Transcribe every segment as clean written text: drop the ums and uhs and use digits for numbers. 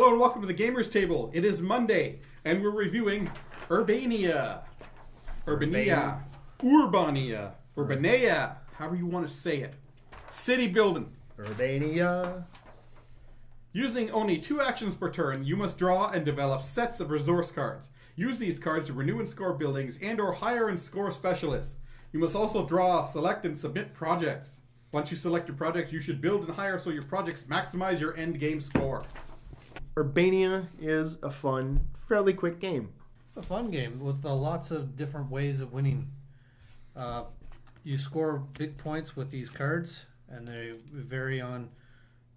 Hello and welcome to the Gamers Table. It is Monday, and we're reviewing Urbania. Urbania. Urbania. However you want to say it. City building. Urbania. Using only 2 actions per turn, you must draw and develop sets of resource cards. Use these cards to renew and score buildings and or hire and score specialists. You must also draw, select, and submit projects. Once you select your projects, you should build and hire so your projects maximize your end game score. Urbania is a fun, fairly quick game. It's a fun game with lots of different ways of winning. You score big points with these cards, and they vary on.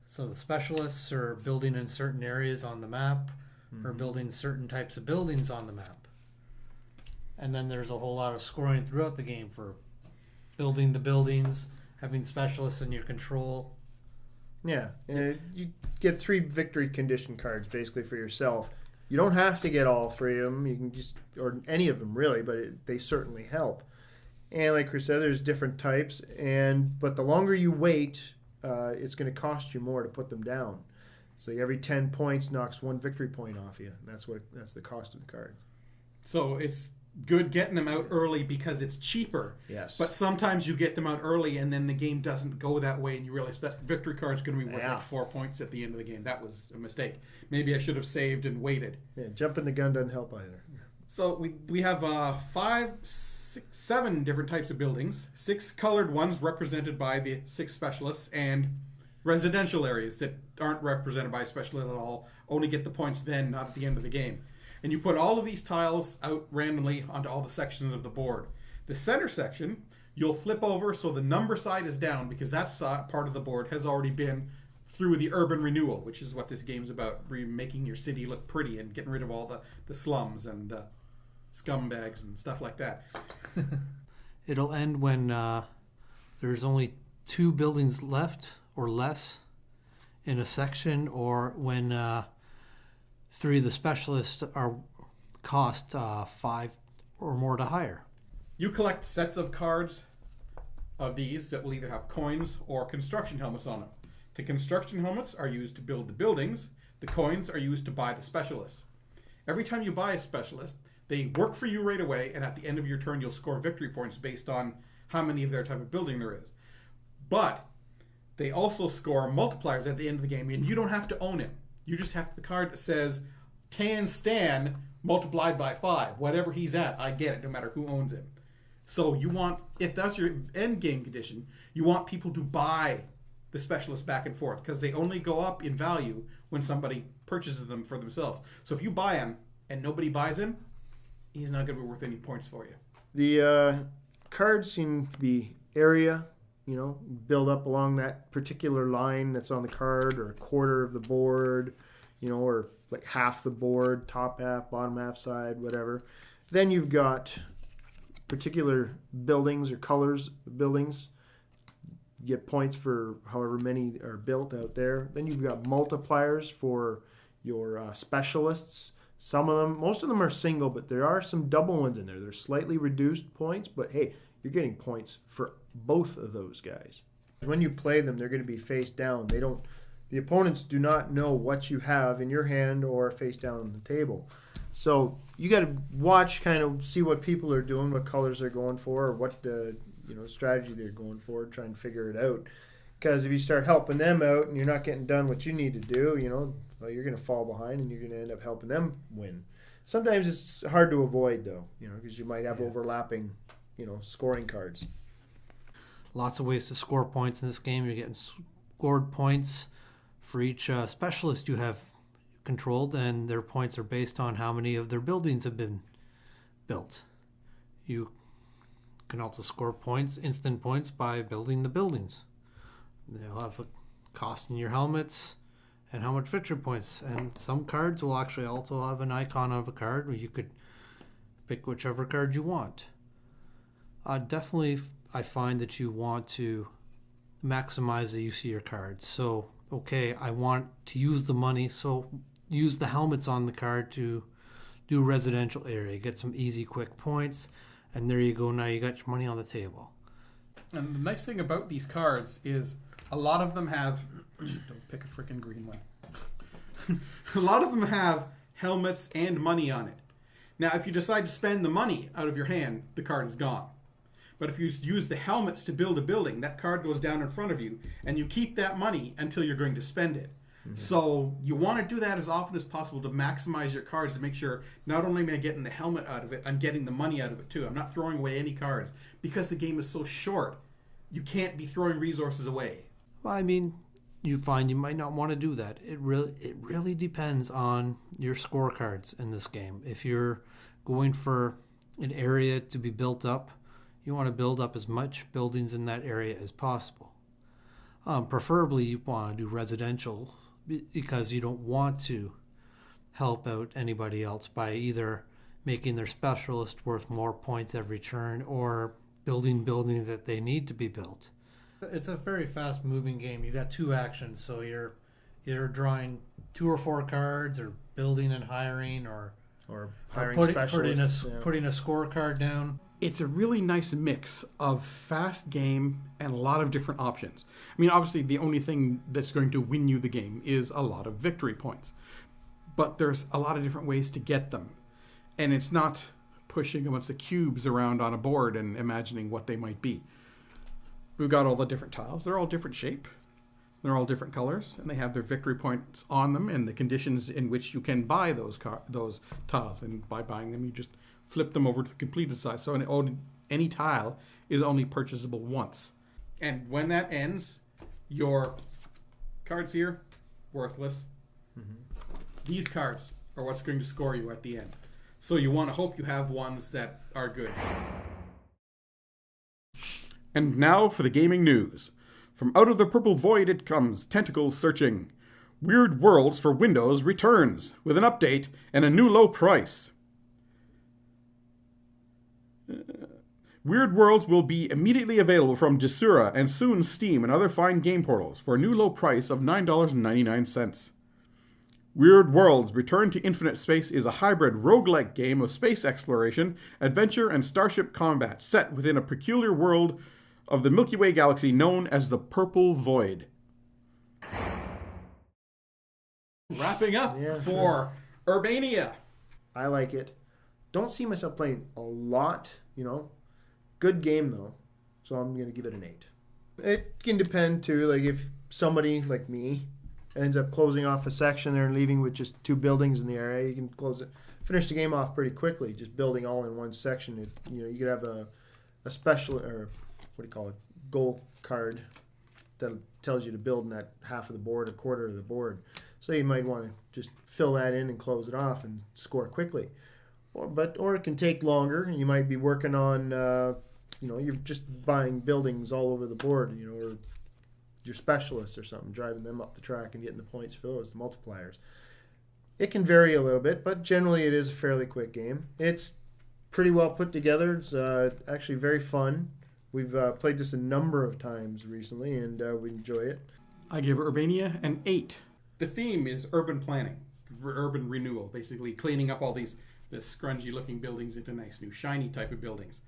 So the specialists are building in certain areas on the map, or building certain types of buildings on the map. And then there's a whole lot of scoring throughout the game for building the buildings, having specialists in your control. Yeah, and you get 3 victory condition cards basically for yourself. You don't have to get all 3 of them. You can just, or any of them really, but they certainly help. And like Chris said, there's different types, but the longer you wait, it's going to cost you more to put them down. So every 10 points knocks 1 victory point off you. That's the cost of the card. So it's good getting them out early because it's cheaper. Yes. But sometimes you get them out early and then the game doesn't go that way and you realize that victory card is going to be worth like 4 points at the end of the game. That was a mistake. Maybe I should have saved and waited. Yeah, jumping the gun doesn't help either. So we have 7 different types of buildings. 6 colored ones represented by the 6 specialists, and residential areas that aren't represented by a specialist at all only get the points then, not at the end of the game. And you put all of these tiles out randomly onto all the sections of the board. The center section, you'll flip over so the number side is down because that part of the board has already been through the urban renewal, which is what this game's about, making your city look pretty and getting rid of all the slums and scumbags and stuff like that. It'll end when there's only 2 buildings left or less in a section, or when 3 of the specialists cost 5 or more to hire. You collect sets of cards of these that will either have coins or construction helmets on them. The construction helmets are used to build the buildings. The coins are used to buy the specialists. Every time you buy a specialist, they work for you right away, and at the end of your turn, you'll score victory points based on how many of their type of building there is. But they also score multipliers at the end of the game, and you don't have to own it. You just have the card that says Tan Stan multiplied by 5. Whatever he's at, I get it, no matter who owns him. So you want, if that's your end game condition, you want people to buy the specialists back and forth because they only go up in value when somebody purchases them for themselves. So if you buy him and nobody buys him, he's not going to be worth any points for you. The cards seem to be area, build up along that particular line that's on the card, or a quarter of the board, or like half the board, top half, bottom half side, whatever. Then you've got particular buildings or colors of buildings. You get points for however many are built out there. Then you've got multipliers for your specialists. Most of them are single, but there are some double ones in there. They're slightly reduced points, but hey, you're getting points for both of those guys. When you play them, they're going to be face down. The opponents do not know what you have in your hand or face down on the table. So you got to watch, kind of see what people are doing, what colors they're going for, or what strategy they're going for, try and figure it out. Because if you start helping them out and you're not getting done what you need to do, well, you're going to fall behind and you're going to end up helping them win. Sometimes it's hard to avoid, though, because you might have overlapping, scoring cards. Lots of ways to score points in this game. You're getting scored points for each specialist you have controlled, and their points are based on how many of their buildings have been built. You can also score points, instant points, by building the buildings. They'll have a cost in your helmets and how much victory points. And some cards will actually also have an icon of a card where you could pick whichever card you want. Definitely, I find that you want to maximize the use of your cards. So, okay, I want to use the money, so use the helmets on the card to do residential area. Get some easy, quick points, and there you go. Now you got your money on the table. And the nice thing about these cards is a lot of them have... Just don't pick a freaking green one. A lot of them have helmets and money on it. Now, if you decide to spend the money out of your hand, the card is gone. But if you use the helmets to build a building, that card goes down in front of you, and you keep that money until you're going to spend it. Mm-hmm. So you want to do that as often as possible to maximize your cards, to make sure not only am I getting the helmet out of it, I'm getting the money out of it too. I'm not throwing away any cards. Because the game is so short, you can't be throwing resources away. Well, I mean, you find you might not want to do that. It really depends on your scorecards in this game. If you're going for an area to be built up, you want to build up as much buildings in that area as possible. Preferably you want to do residential because you don't want to help out anybody else by either making their specialist worth more points every turn or building buildings that they need to be built. It's a very fast moving game. You got 2 actions, so you're either drawing 2 or 4 cards or building and hiring or hiring specialists. Putting a scorecard down. It's a really nice mix of fast game and a lot of different options. I mean, obviously, the only thing that's going to win you the game is a lot of victory points. But there's a lot of different ways to get them. And it's not pushing a bunch of cubes around on a board and imagining what they might be. We've got all the different tiles. They're all different shape. They're all different colors. And they have their victory points on them and the conditions in which you can buy those tiles. And by buying them, you just flip them over to the completed size. So any tile is only purchasable once. And when that ends, your cards here, worthless. Mm-hmm. These cards are what's going to score you at the end. So you want to hope you have ones that are good. And now for the gaming news. From out of the purple void it comes, tentacles searching. Weird Worlds for Windows returns with an update and a new low price. Weird Worlds will be immediately available from Desura and soon Steam and other fine game portals for a new low price of $9.99. Weird Worlds Return to Infinite Space is a hybrid roguelike game of space exploration, adventure, and starship combat set within a peculiar world of the Milky Way galaxy known as the Purple Void. Wrapping up for Urbania. I like it. Don't see myself playing a lot, Good game, though. So I'm going to give it an 8. It can depend, too. Like, if somebody like me ends up closing off a section there and leaving with just 2 buildings in the area, you can finish the game off pretty quickly, just building all in one section. You could have a special, or what do you call it, goal card that tells you to build in that half of the board, a quarter of the board. So you might want to just fill that in and close it off and score quickly. Or it can take longer. You might be working on, you're just buying buildings all over the board, or your specialists or something, driving them up the track and getting the points filled as the multipliers. It can vary a little bit, but generally it is a fairly quick game. It's pretty well put together. It's actually very fun. We've played this a number of times recently, and we enjoy it. I give Urbania an 8. The theme is urban planning, urban renewal, basically cleaning up all the scrungy-looking buildings into nice, new, shiny type of buildings.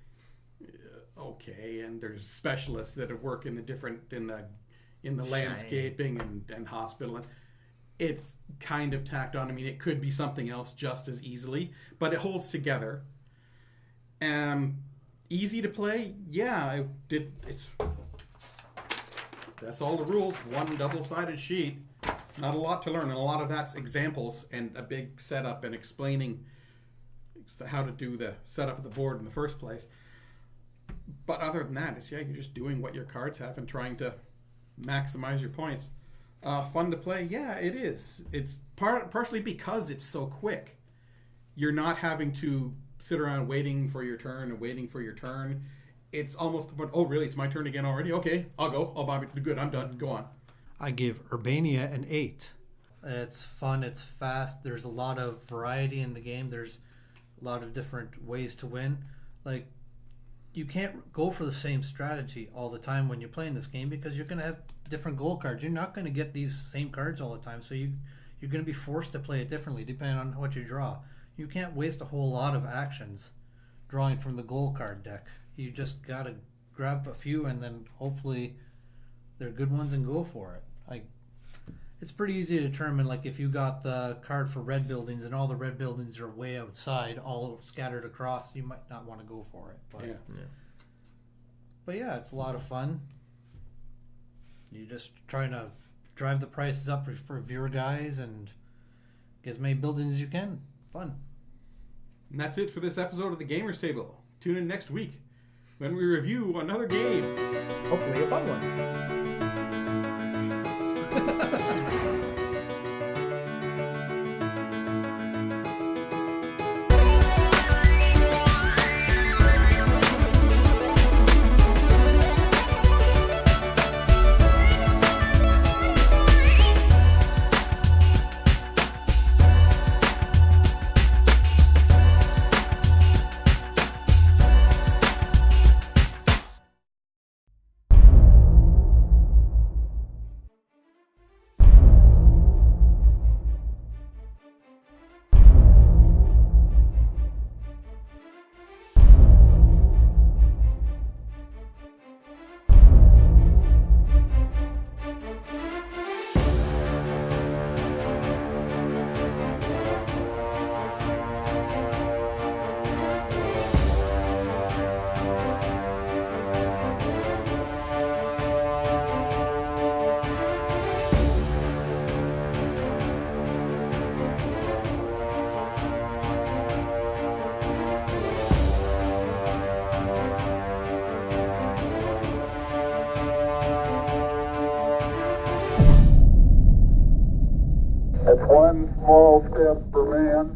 Okay, and there's specialists that work in the landscaping and hospital. It's kind of tacked on. I mean, it could be something else just as easily, but it holds together. Easy to play? Yeah, that's all the rules. One double-sided sheet. Not a lot to learn, and a lot of that's examples and a big setup and explaining how to do the setup of the board in the first place. But other than that, you're just doing what your cards have and trying to maximize your points. Fun to play? Yeah, it is. It's partially because it's so quick. You're not having to sit around waiting for your turn. It's almost, oh really, it's my turn again already? Okay, I'll go. I'll buy it. Good, I'm done. Go on. I give Urbania an 8. It's fun, it's fast, there's a lot of variety in the game, there's a lot of different ways to win. Like, you can't go for the same strategy all the time when you're playing this game because you're going to have different goal cards. You're not going to get these same cards all the time, so you're going to be forced to play it differently depending on what you draw. You can't waste a whole lot of actions drawing from the goal card deck. You just got to grab a few and then hopefully they're good ones and go for it. It's pretty easy to determine, like if you got the card for red buildings and all the red buildings are way outside, all scattered across, you might not want to go for it. But but yeah, it's a lot of fun. You're just trying to drive the prices up for viewer guys and get as many buildings as you can. Fun. And that's it for this episode of the Gamers Table. Tune in next week when we review another game. Hopefully a fun one. It's one small step for man,